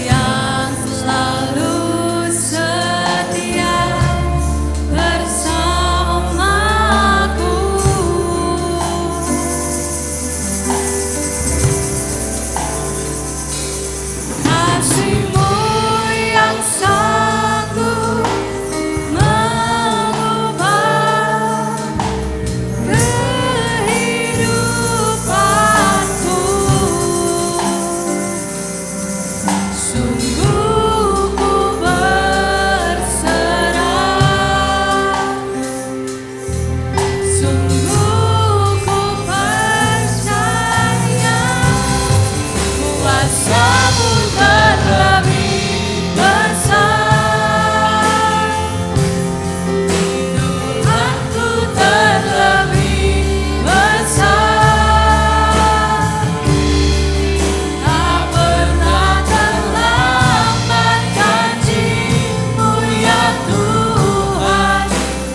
B: Yang selalu setia bersamaku. Kasih-Mu yang sanggup mengubah kehidupanku. Sungguh ku berserah, sungguh ku percaya kuasa-Mu terlebih besar, Tuhanku terlebih besar. Tak pernah terlambat janji-Mu ya Tuhan,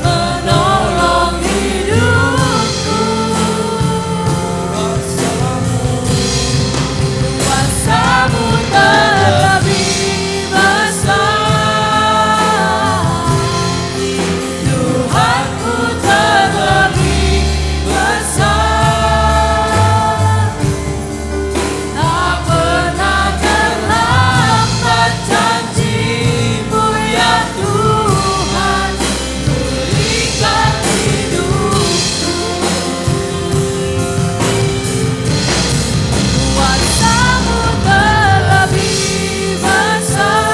B: menolong hidupku. Kuasa-Mu terlebih besar, Tuhanku terlebih besar. Tak pernah terlambat janji-Mu ya Tuhan, pulihkan hidupku. Kuasa-Mu terlebih besar,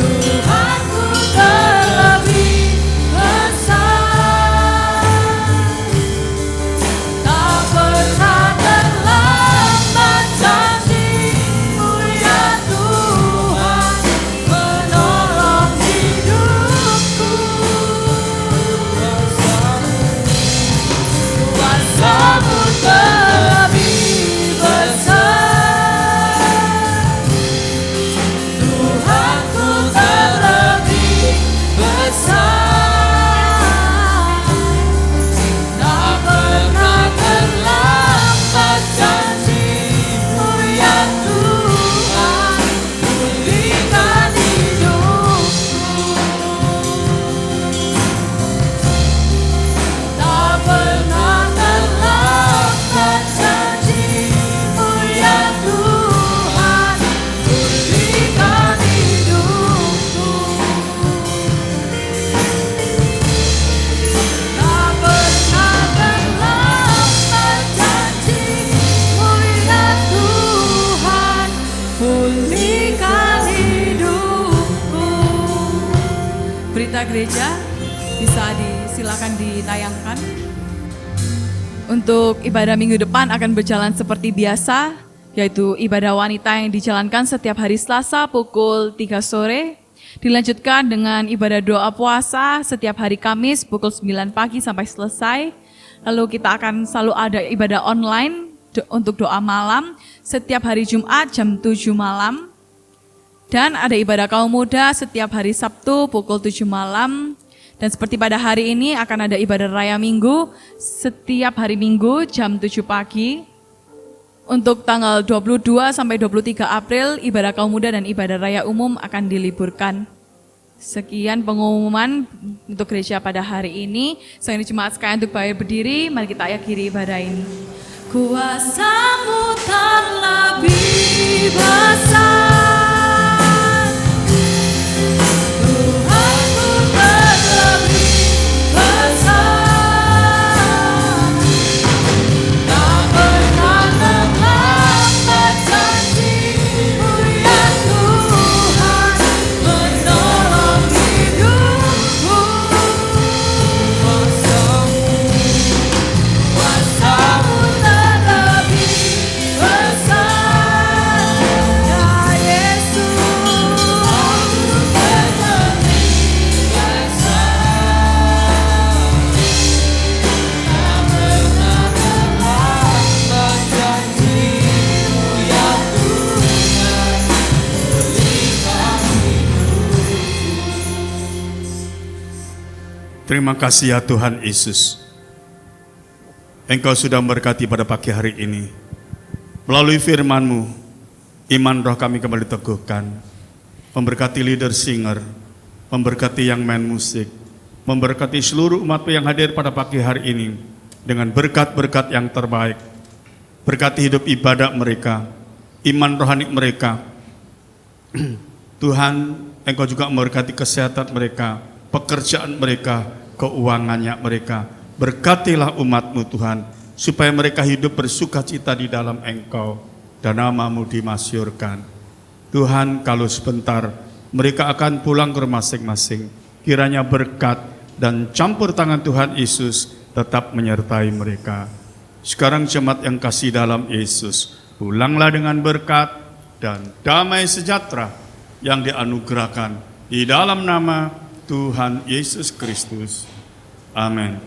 B: Tuhanku terlebih besar. Tak pernah terlambat janji-Mu ya Tuhan, menolong hidupku. Kuasa-Mu terlebih besar, Tuhanku terlebih besar. Tak pernah terlambat janji-Mu ya Tuhan, pulihkan hidupku. Tak pernah terlambat janji-Mu ya Tuhan, pulihkan hidupku. Tak pernah terlambat janji-Mu ya Tuhan, pulihkan hidupku.
A: Berita gereja bisa silakan ditayangkan. Untuk ibadah minggu depan akan berjalan seperti biasa, yaitu ibadah wanita yang dijalankan setiap hari Selasa pukul 3 sore. Dilanjutkan dengan ibadah doa puasa setiap hari Kamis pukul 9 pagi sampai selesai. Lalu kita akan selalu ada ibadah online untuk doa malam setiap hari Jumat jam 7 malam. Dan ada ibadah kaum muda setiap hari Sabtu pukul 7 malam. Dan seperti pada hari ini akan ada ibadah raya minggu setiap hari Minggu jam 7 pagi. Untuk tanggal 22 sampai 23 April, ibadah kaum muda dan ibadah raya umum akan diliburkan. Sekian pengumuman untuk gereja pada hari ini. Saya jemaat sekalian untuk bayar berdiri, mari kita akhiri ibadah ini.
B: Kuasa-Mu terlebih besar, Tuhanku terlebih besar. Tak pernah terlambat janji-Mu ya Tuhan, menolong hidupku. Kuasa-Mu
D: Terima kasih ya Tuhan Yesus. Engkau sudah memberkati pada pagi hari ini. Melalui firman-Mu, iman roh kami kembali teguhkan. Memberkati leader singer, memberkati yang main musik, memberkati seluruh umat-Mu yang hadir pada pagi hari ini dengan berkat-berkat yang terbaik. Berkati hidup ibadah mereka, iman rohani mereka. Tuhan, Engkau juga memberkati kesehatan mereka, pekerjaan mereka, keuangannya mereka. Berkatilah umat-Mu Tuhan, supaya mereka hidup bersukacita di dalam Engkau dan nama-Mu dimasyurkan. Tuhan, kalau sebentar mereka akan pulang ke rumah masing-masing, kiranya berkat dan campur tangan Tuhan Yesus tetap menyertai mereka. Sekarang jemaat yang kasih dalam Yesus, pulanglah dengan berkat dan damai sejahtera yang dianugerahkan di dalam nama Tuhan Yesus Kristus. Amin.